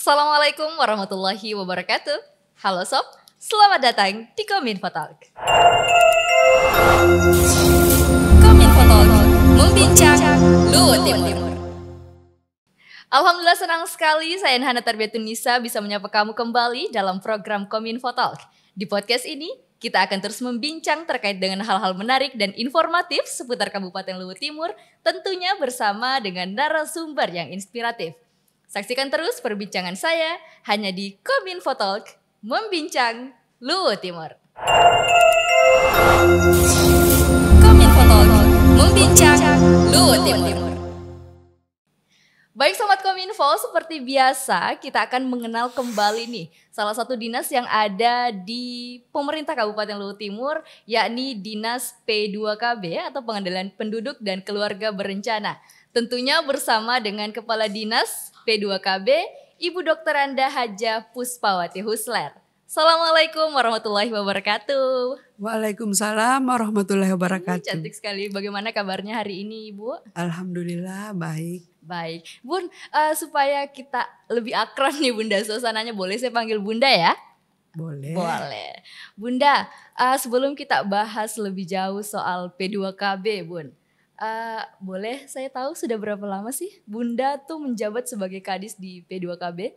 Assalamualaikum warahmatullahi wabarakatuh. Halo Sob, selamat datang di Kominfo Talk. Kominfo Talk, membincang Luwu Timur. Alhamdulillah senang sekali saya Hana Tarbiyatun-Nisa bisa menyapa kamu kembali dalam program Kominfo Talk. Di podcast ini, kita akan terus membincang terkait dengan hal-hal menarik dan informatif seputar Kabupaten Luwu Timur, tentunya bersama dengan narasumber yang inspiratif. Saksikan terus perbincangan saya hanya di Kominfo Talk, membincang Luwu Timur. Kominfo Talk, membincang Luwu Timur. Baik Sobat Kominfo, seperti biasa kita akan mengenal kembali nih salah satu dinas yang ada di pemerintah Kabupaten Luwu Timur, yakni Dinas P2KB atau Pengendalian Penduduk dan Keluarga Berencana. Tentunya bersama dengan Kepala Dinas P2KB, Ibu Dr. Anda Haja Puspawati Husler. Assalamualaikum warahmatullahi wabarakatuh. Waalaikumsalam warahmatullahi wabarakatuh. Cantik sekali. Bagaimana kabarnya hari ini, Ibu? Alhamdulillah baik. Baik. Bun, supaya kita lebih akrab nih Bunda suasananya, boleh saya panggil Bunda ya? Boleh. Boleh. Bunda, sebelum kita bahas lebih jauh soal P2KB, Bun. Boleh saya tahu sudah berapa lama sih Bunda tuh menjabat sebagai Kadis di P2KB?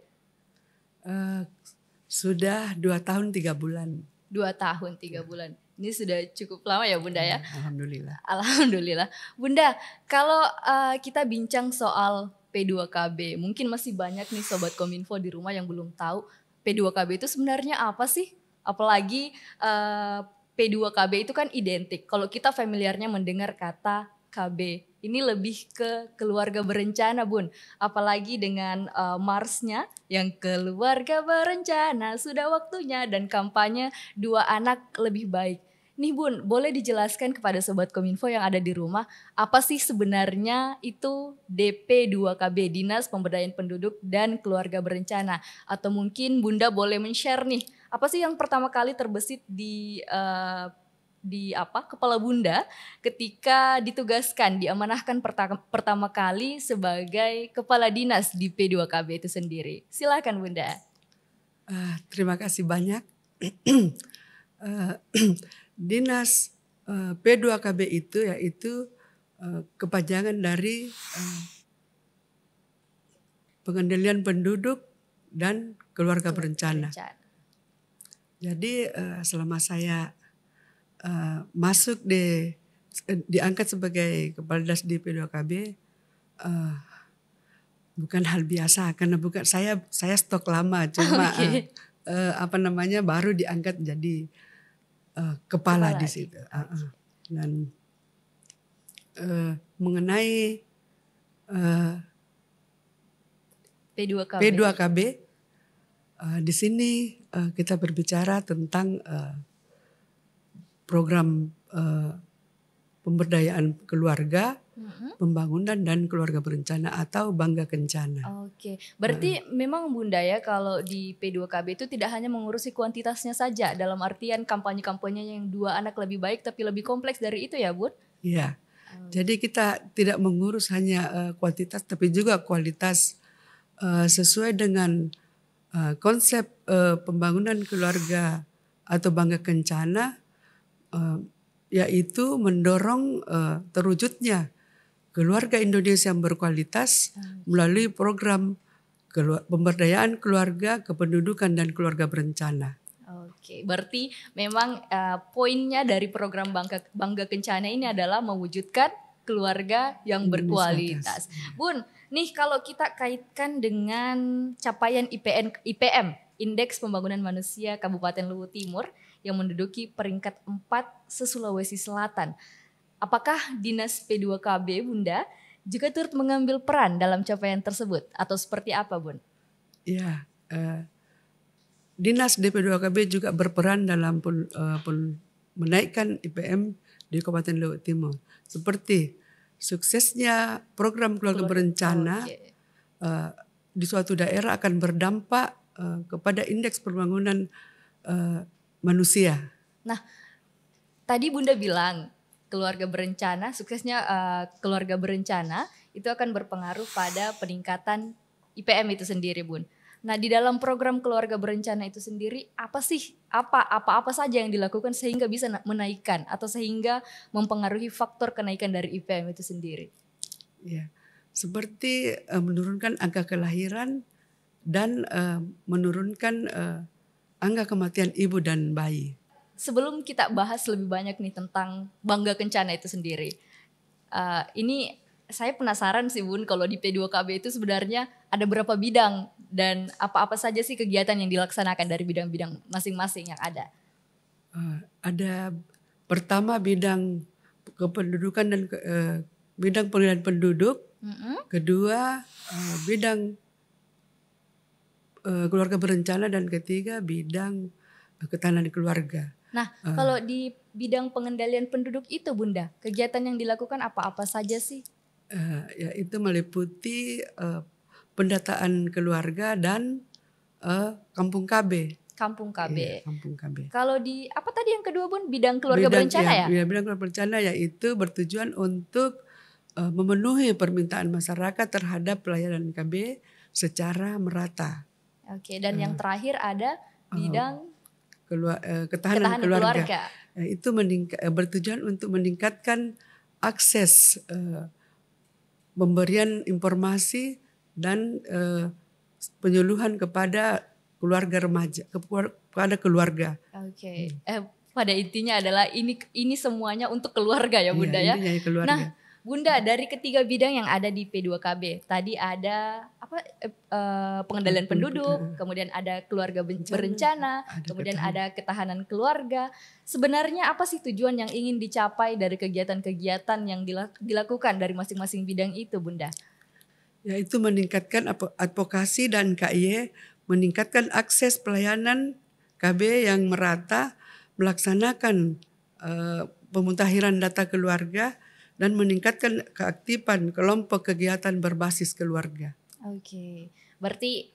Sudah 2 tahun 3 bulan. 2 tahun 3 bulan. Ini sudah cukup lama ya Bunda ya? Alhamdulillah. Alhamdulillah. Bunda, kalau kita bincang soal P2KB, mungkin masih banyak nih Sobat Kominfo di rumah yang belum tahu P2KB itu sebenarnya apa sih? Apalagi P2KB itu kan identik. Kalau kita familiarnya mendengar kata KB, ini lebih ke keluarga berencana Bun. Apalagi dengan Marsnya yang keluarga berencana sudah waktunya dan kampanye 2 anak lebih baik. Nih Bun, boleh dijelaskan kepada Sobat Kominfo yang ada di rumah, apa sih sebenarnya itu DP2KB, Dinas Pemberdayaan Penduduk dan Keluarga Berencana? Atau mungkin Bunda boleh men-share nih, apa sih yang pertama kali terbesit di kepala Bunda ketika ditugaskan, diamanahkan pertama kali sebagai kepala dinas di P2KB itu sendiri. Silakan Bunda. Terima kasih banyak. Dinas P2KB itu yaitu kepanjangan dari Pengendalian Penduduk dan Keluarga Berencana. Jadi selama saya masuk diangkat sebagai kepala dinas di P2KB bukan hal biasa karena bukan saya stok lama cuma baru diangkat jadi kepala di situ. Dan mengenai P2KB di sini kita berbicara tentang program pemberdayaan keluarga, pembangunan dan keluarga berencana atau Bangga Kencana. Oke, berarti memang Bunda ya kalau di P2KB itu tidak hanya mengurusi kuantitasnya saja dalam artian kampanye-kampanye yang 2 anak lebih baik tapi lebih kompleks dari itu ya Bun? Iya, jadi kita tidak mengurus hanya kuantitas tapi juga kualitas sesuai dengan konsep pembangunan keluarga atau Bangga Kencana, yaitu mendorong terwujudnya keluarga Indonesia yang berkualitas melalui program pemberdayaan keluarga, kependudukan dan keluarga berencana. Oke, berarti memang poinnya dari program Bangga Kencana ini adalah mewujudkan keluarga yang berkualitas. Bun, nih kalau kita kaitkan dengan capaian IPM, Indeks Pembangunan Manusia Kabupaten Luwu Timur, yang menduduki peringkat 4 se-Sulawesi Selatan. Apakah Dinas P2KB Bunda juga turut mengambil peran dalam capaian tersebut atau seperti apa Bun? Ya, Dinas DP2KB juga berperan dalam menaikkan IPM di Kabupaten Luwu Timur. Seperti suksesnya program keluarga berencana di suatu daerah akan berdampak kepada indeks pembangunan manusia. Nah, tadi Bunda bilang keluarga berencana, suksesnya keluarga berencana itu akan berpengaruh pada peningkatan IPM itu sendiri, Bun. Nah, di dalam program keluarga berencana itu sendiri apa saja yang dilakukan sehingga bisa menaikkan atau sehingga mempengaruhi faktor kenaikan dari IPM itu sendiri? Ya, seperti menurunkan angka kelahiran dan menurunkan angka kematian ibu dan bayi. Sebelum kita bahas lebih banyak nih tentang Bangga Kencana itu sendiri, ini saya penasaran sih Bun, kalau di P2KB itu sebenarnya ada berapa bidang dan apa-apa saja sih kegiatan yang dilaksanakan dari bidang-bidang masing-masing yang ada? Ada pertama bidang kependudukan dan bidang pengalihan penduduk, kedua bidang keluarga berencana, dan ketiga bidang ketahanan keluarga. Nah, kalau di bidang pengendalian penduduk itu Bunda, kegiatan yang dilakukan apa-apa saja sih? Ya, itu meliputi pendataan keluarga dan kampung KB. Kampung KB. Iya, kampung KB. Kalau di apa tadi yang kedua Bun? Bidang keluarga berencana ya? Bidang keluarga berencana yaitu bertujuan untuk memenuhi permintaan masyarakat terhadap pelayanan KB secara merata. Oke, dan yang terakhir ada bidang ketahanan keluarga. Itu bertujuan untuk meningkatkan akses pemberian informasi dan penyuluhan kepada keluarga remaja, kepada keluarga. Oke. Pada intinya adalah ini semuanya untuk keluarga ya Bunda ya. Keluarga. Nah, Bunda, dari ketiga bidang yang ada di P2KB, tadi ada pengendalian penduduk, kemudian ada keluarga berencana, kemudian ada ketahanan keluarga. Sebenarnya apa sih tujuan yang ingin dicapai dari kegiatan-kegiatan yang dilakukan dari masing-masing bidang itu, Bunda? Yaitu meningkatkan advokasi dan KY, meningkatkan akses pelayanan KB yang merata, melaksanakan pemutahiran data keluarga, dan meningkatkan keaktifan kelompok kegiatan berbasis keluarga. Oke, berarti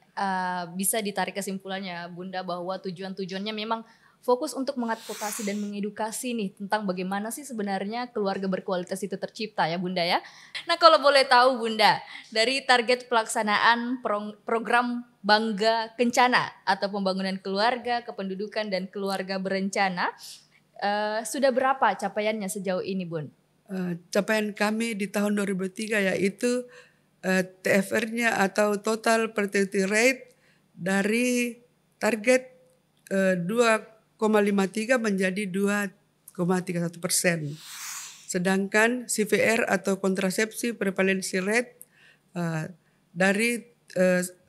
bisa ditarik kesimpulannya Bunda bahwa tujuannya memang fokus untuk mengadvokasi dan mengedukasi nih tentang bagaimana sih sebenarnya keluarga berkualitas itu tercipta ya Bunda ya. Nah, kalau boleh tahu Bunda, dari target pelaksanaan program Bangga Kencana atau pembangunan keluarga, kependudukan dan keluarga berencana, sudah berapa capaiannya sejauh ini Bun? Capaian kami di tahun 2003 yaitu TFR-nya atau total fertility rate dari target 2,53 menjadi 2,31%. Sedangkan CVR atau kontrasepsi prevalency rate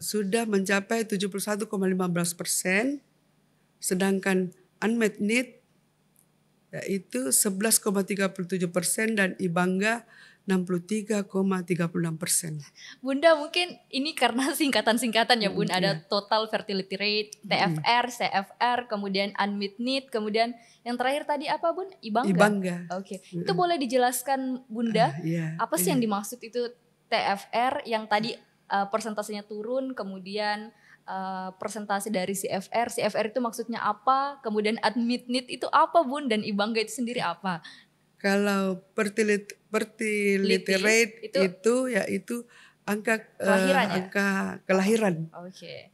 sudah mencapai 71,15%. Sedangkan unmet need yaitu 11,37% dan IBangga 63,36%. Bunda, mungkin ini karena singkatan-singkatan ya Bun, ada total fertility rate, TFR, CFR, kemudian unmet need, kemudian yang terakhir tadi apa Bun? IBangga. Oke. Itu boleh dijelaskan Bunda, apa sih yang dimaksud itu TFR yang tadi persentasenya turun, kemudian persentase dari CFR itu maksudnya apa, kemudian unmet need itu apa Bun, dan IBangga itu sendiri apa? Kalau fertility rate itu yaitu angka kelahiran. Oke.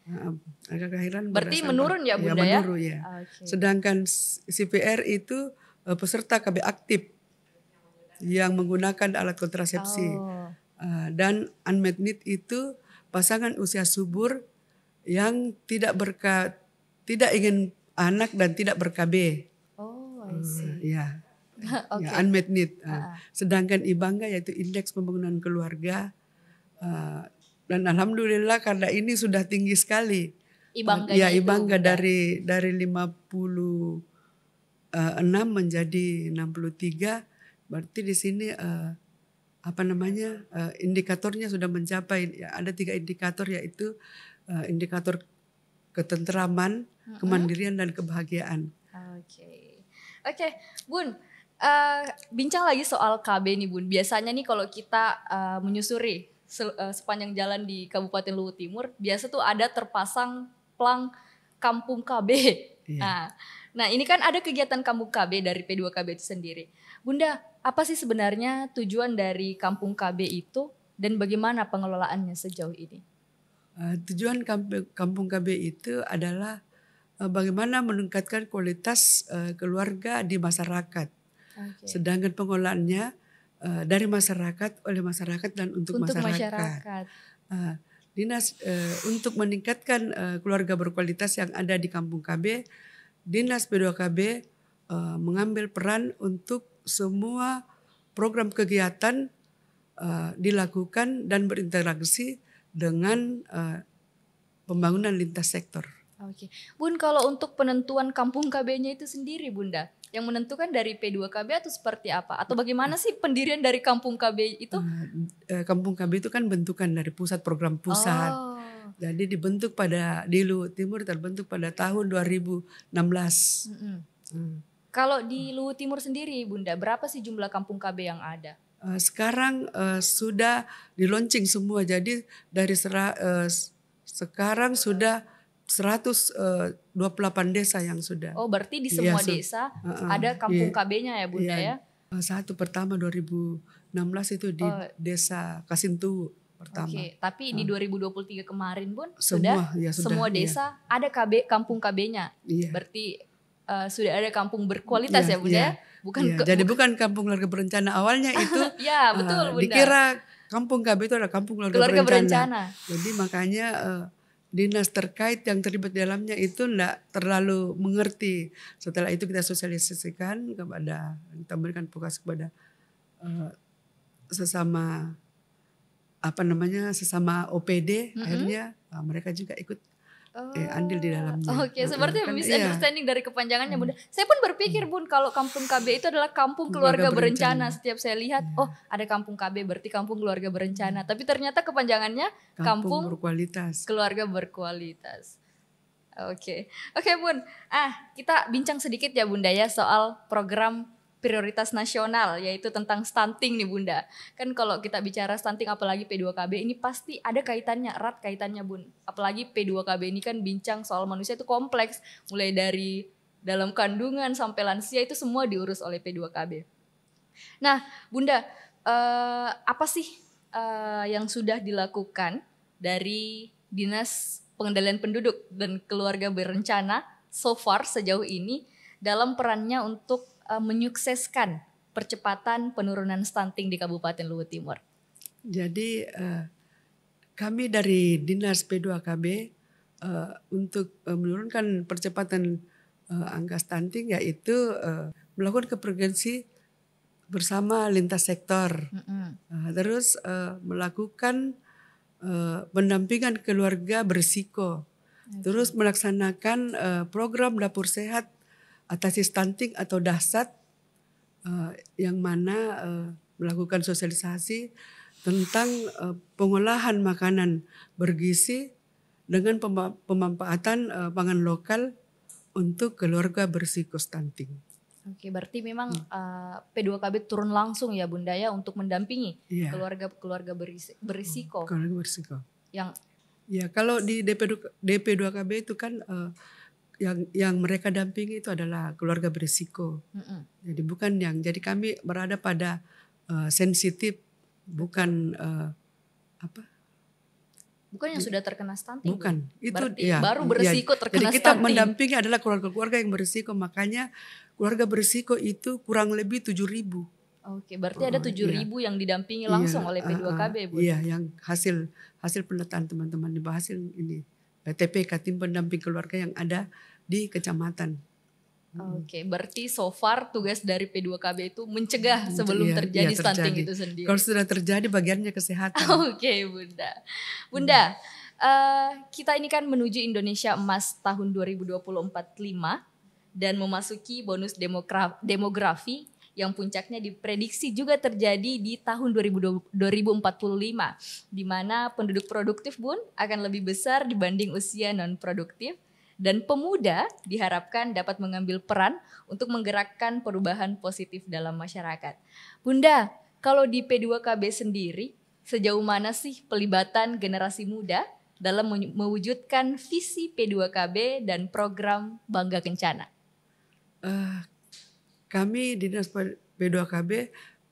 Angka kelahiran berarti menurun ya Bunda ya? Menurun ya. Sedangkan CPR itu peserta KB aktif yang menggunakan alat kontrasepsi. Dan unmet need itu pasangan usia subur yang tidak ingin anak dan tidak ber-KB. Oh, I see. Ya, unmet need. Sedangkan IBangga yaitu indeks pembangunan keluarga. Dan alhamdulillah karena ini sudah tinggi sekali. IBangga dari 56 menjadi 63. Berarti di sini indikatornya sudah mencapai. Ada 3 indikator yaitu indikator ketentraman, kemandirian dan kebahagiaan. Oke, Bun. Bincang lagi soal KB nih Bun. Biasanya nih kalau kita menyusuri sepanjang jalan di Kabupaten Luhut Timur, biasa tuh ada terpasang plang Kampung KB. Nah, ini kan ada kegiatan Kampung KB dari P2KB itu sendiri. Bunda, apa sih sebenarnya tujuan dari Kampung KB itu dan bagaimana pengelolaannya sejauh ini? Tujuan Kampung KB itu adalah bagaimana meningkatkan kualitas keluarga di masyarakat. Oke. Sedangkan pengolahannya dari masyarakat, oleh masyarakat dan untuk masyarakat. Masyarakat. Dinas untuk meningkatkan keluarga berkualitas yang ada di Kampung KB, Dinas P2KB mengambil peran untuk semua program kegiatan dilakukan dan berinteraksi dengan pembangunan lintas sektor. Oke. Bun, kalau untuk penentuan Kampung KB-nya itu sendiri, Bunda, yang menentukan dari P2KB atau seperti apa? Atau bagaimana sih pendirian dari Kampung KB itu? Kampung KB itu kan bentukan dari pusat, program pusat. Oh. Jadi dibentuk di Luhut Timur, terbentuk pada tahun 2016. Kalau di Luhut Timur sendiri, Bunda, berapa sih jumlah Kampung KB yang ada? Sekarang sudah di launching semua. Jadi dari sekarang sudah 128 desa yang sudah. Oh, berarti di semua desa ada Kampung KB-nya ya, Bunda ya? Satu pertama 2016 itu di Desa Kasintu pertama. Oke, tapi di 2023 kemarin, Bun, Semua desa ada Kampung KB-nya. Iya. Berarti sudah ada kampung berkualitas ya, Bunda ya? Jadi bukan kampung keluarga berencana awalnya itu. Ya, betul, Bunda. Dikira Kampung KB itu adalah kampung keluarga berencana. Jadi makanya dinas terkait yang terlibat di dalamnya itu tidak terlalu mengerti. Setelah itu kita sosialisasikan kita berikan tugas kepada sesama OPD. Akhirnya mereka juga ikut andil di dalamnya. Oke, seperti misunderstanding dari kepanjangannya, Bunda. Saya pun berpikir, Bun, kalau Kampung KB itu adalah kampung keluarga berencana. Setiap saya lihat, ada Kampung KB berarti kampung keluarga berencana. Tapi ternyata kepanjangannya kampung berkualitas. Keluarga berkualitas. Oke, Bun. Kita bincang sedikit ya, Bunda ya, soal program prioritas nasional, yaitu tentang stunting nih, Bunda. Kan kalau kita bicara stunting apalagi P2KB ini pasti ada kaitannya, erat kaitannya, Bun. Apalagi P2KB ini kan bincang soal manusia itu kompleks, mulai dari dalam kandungan sampai lansia itu semua diurus oleh P2KB. Nah, Bunda, apa sih yang sudah dilakukan dari Dinas Pengendalian Penduduk dan Keluarga Berencana so far sejauh ini dalam perannya untuk menyukseskan percepatan penurunan stunting di Kabupaten Luhut Timur? Jadi kami dari Dinas P2KB untuk menurunkan percepatan angka stunting yaitu melakukan konvergensi bersama lintas sektor. Terus melakukan pendampingan keluarga berisiko. Terus melaksanakan program dapur sehat atasi stunting atau DASAT yang mana melakukan sosialisasi tentang pengolahan makanan bergizi dengan pemanfaatan pangan lokal untuk keluarga berisiko stunting. Oke, berarti memang P2KB turun langsung ya, Bunda ya, untuk mendampingi keluarga berisiko. Keluarga berisiko. Kalau di DP2KB itu kan yang mereka dampingi itu adalah keluarga berisiko. Jadi jadi kami berada pada sensitif, bukan bukan yang sudah terkena stunting. Bukan. Itu baru berisiko terkena stunting. Jadi kita mendampingi adalah keluarga-keluarga yang berisiko, makanya keluarga berisiko itu kurang lebih 7.000. Oke, berarti ada 7.000 yang didampingi langsung oleh P2KB, Bu. Iya, yang hasil pendataan teman-teman di hasil ini. TPK, tim pendamping keluarga yang ada di kecamatan. Oke, berarti so far tugas dari P2KB itu mencegah sebelum terjadi stunting itu sendiri. Kalau sudah terjadi bagiannya kesehatan. Oke, Bunda, kita ini kan menuju Indonesia Emas tahun 2045 dan memasuki bonus demografi yang puncaknya diprediksi juga terjadi di tahun 2045, di mana penduduk produktif, Bun, akan lebih besar dibanding usia non-produktif, dan pemuda diharapkan dapat mengambil peran untuk menggerakkan perubahan positif dalam masyarakat. Bunda, kalau di P2KB sendiri, sejauh mana sih pelibatan generasi muda dalam mewujudkan visi P2KB dan program Bangga Kencana? Kami di Dinas P2KB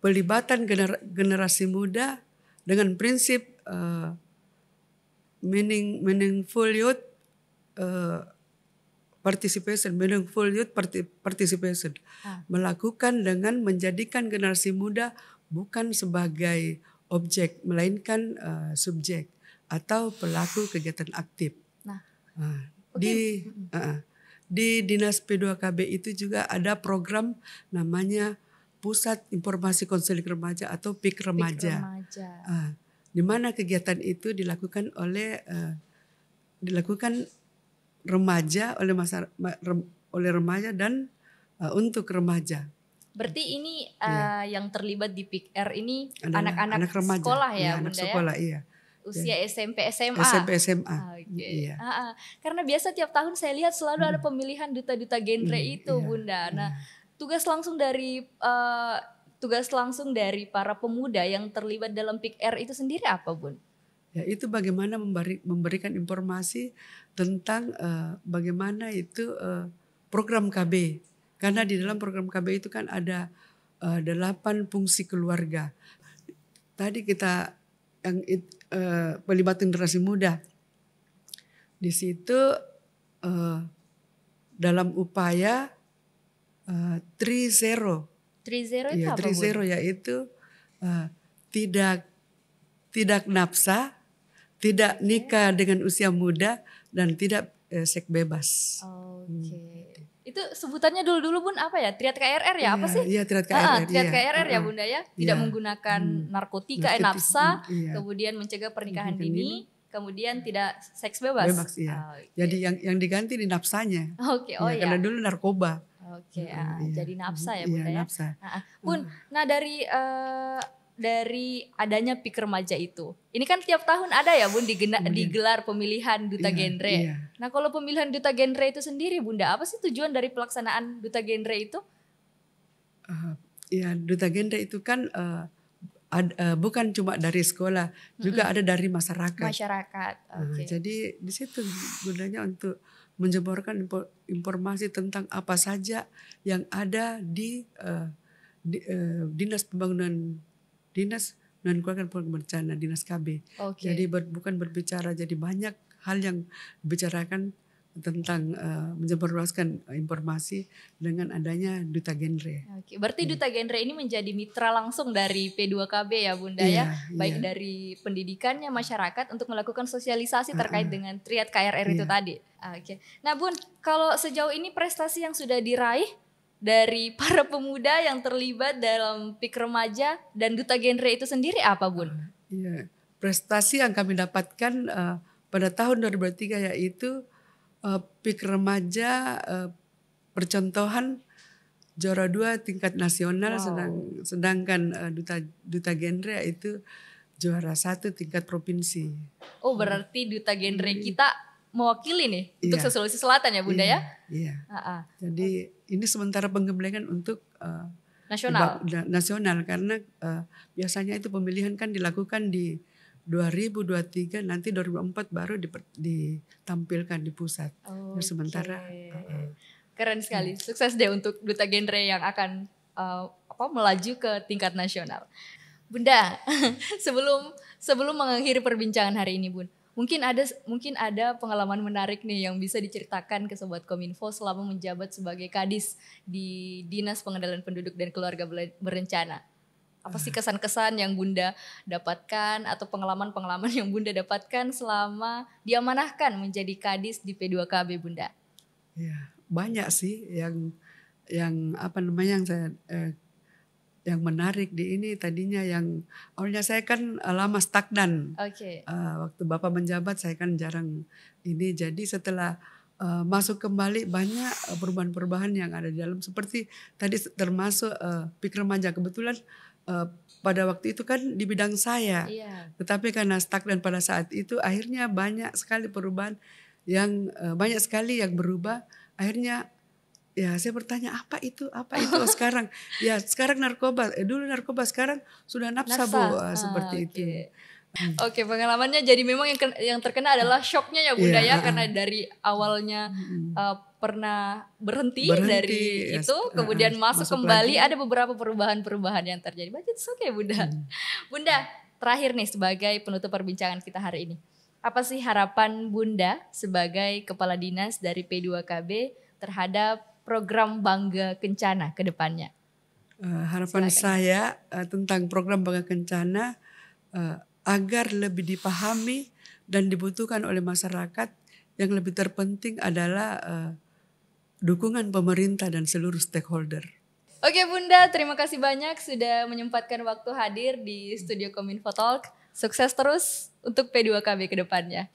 pelibatan generasi muda dengan prinsip meaningful youth participation, meaningful youth participation. Melakukan dengan menjadikan generasi muda bukan sebagai objek, melainkan subjek atau pelaku kegiatan aktif. Di Dinas P2KB itu juga ada program namanya Pusat Informasi Konseling Remaja atau PIK Remaja. Di mana kegiatan itu dilakukan remaja oleh remaja dan untuk remaja. Berarti ini yang terlibat di PIKR ini adalah anak-anak remaja. sekolah ya, anak Bunda sekolah, ya? Iya. Usia SMP, SMA. SMP, SMA. Iya. Karena biasa tiap tahun saya lihat selalu ada pemilihan duta-duta genre itu, Bunda. Nah, tugas langsung dari para pemuda yang terlibat dalam PIKR itu sendiri apa, Bun? Ya, itu bagaimana memberikan informasi tentang bagaimana itu program KB. Karena di dalam program KB itu kan ada 8 fungsi keluarga. Tadi kita yang pelibatan generasi muda. Di situ dalam upaya 3-0. 3-0 itu apa, 3-0 yaitu tidak nafsa, tidak nikah dengan usia muda, dan tidak seks bebas. Itu sebutannya dulu Bun apa ya? Triad KRR ya? Apa sih? Iya, Triad KRR. Triad KRR ya, Bunda ya. Tidak menggunakan narkotika, nafsa, kemudian mencegah pernikahan dini, kemudian tidak seks bebas. Jadi yang diganti di nafsanya. Karena dulu narkoba. Jadi nafsa ya, Bunda ya. Nafsa. Bun, nah dari adanya PIK Remaja itu. Ini kan tiap tahun ada ya, Bun, digelar pemilihan duta genre. Nah, kalau pemilihan duta genre itu sendiri, Bunda, apa sih tujuan dari pelaksanaan duta genre itu? Duta genre itu kan bukan cuma dari sekolah, juga ada dari masyarakat. Jadi di situ gunanya untuk menyebarkan informasi tentang apa saja yang ada di Dinas Pembangunan Dinas dan Keluarga Berencana, Dinas KB. Jadi bukan berbicara, jadi banyak hal yang dibicarakan tentang menyebarluaskan informasi dengan adanya duta genre. Berarti duta genre ini menjadi mitra langsung dari P2KB ya, Bunda ya, baik dari pendidikannya masyarakat untuk melakukan sosialisasi terkait dengan Triad KRR itu tadi. Nah, Bun, kalau sejauh ini prestasi yang sudah diraih dari para pemuda yang terlibat dalam PIK Remaja dan duta genre itu sendiri apa, Bun? Prestasi yang kami dapatkan pada tahun 2003 yaitu PIK Remaja percontohan juara 2 tingkat nasional, sedangkan duta genre itu juara 1 tingkat provinsi. Berarti duta genre kita mewakili nih untuk Sulawesi Selatan ya, Bunda ya? Iya. Jadi ini sementara pengembangan untuk nasional karena biasanya itu pemilihan kan dilakukan di 2023, nanti 2024 baru ditampilkan di pusat. Sementara keren sekali. Sukses deh untuk duta genre yang akan melaju ke tingkat nasional. Bunda, sebelum mengakhiri perbincangan hari ini, Bun, mungkin ada pengalaman menarik nih yang bisa diceritakan ke Sobat Kominfo selama menjabat sebagai Kadis di Dinas Pengendalian Penduduk dan Keluarga Berencana. Apa sih kesan-kesan yang Bunda dapatkan atau pengalaman-pengalaman yang Bunda dapatkan selama diamanahkan menjadi Kadis di P2KB, Bunda? Ya, banyak sih yang saya yang menarik di ini. Tadinya yang awalnya saya kan lama stagnan. Waktu Bapak menjabat saya kan jarang ini. Jadi setelah masuk kembali banyak perubahan-perubahan yang ada di dalam. Seperti tadi termasuk PIK Remaja. Kebetulan pada waktu itu kan di bidang saya. Tetapi karena stagnan pada saat itu akhirnya banyak sekali perubahan yang banyak sekali yang berubah. Akhirnya saya bertanya apa itu sekarang? Ya sekarang narkoba, dulu narkoba, sekarang sudah nafsa. Bu, seperti itu. Pengalamannya jadi memang yang terkena adalah shocknya ya, Bunda ya, karena dari awalnya pernah berhenti dari itu, kemudian masuk kembali lagi. Ada beberapa perubahan-perubahan yang terjadi. But it's okay, Bunda. Bunda, terakhir nih sebagai penutup perbincangan kita hari ini. Apa sih harapan Bunda sebagai Kepala Dinas dari P2KB terhadap program Bangga Kencana ke depannya? Harapan Silakan. saya tentang program Bangga Kencana agar lebih dipahami dan dibutuhkan oleh masyarakat, yang lebih terpenting adalah dukungan pemerintah dan seluruh stakeholder. Oke Bunda, terima kasih banyak sudah menyempatkan waktu hadir di studio Kominfo Talk. Sukses terus untuk P2KB ke depannya.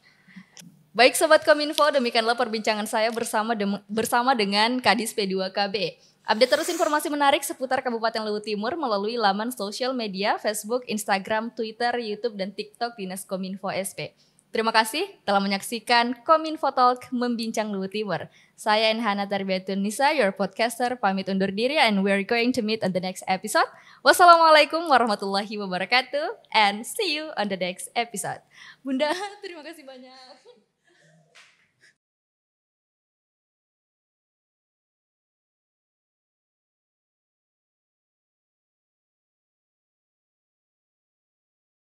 Baik Sobat Kominfo, demikianlah perbincangan saya bersama dengan Kadis P2KB. Update terus informasi menarik seputar Kabupaten Luwu Timur melalui laman sosial media Facebook, Instagram, Twitter, YouTube, dan TikTok Dinas Kominfo SP. Terima kasih telah menyaksikan Kominfo Talk Membincang Luwu Timur. Saya Enhana Tarbiyatun Nisa, your podcaster, pamit undur diri and we're going to meet on the next episode. Wassalamualaikum warahmatullahi wabarakatuh and see you on the next episode. Bunda, terima kasih banyak.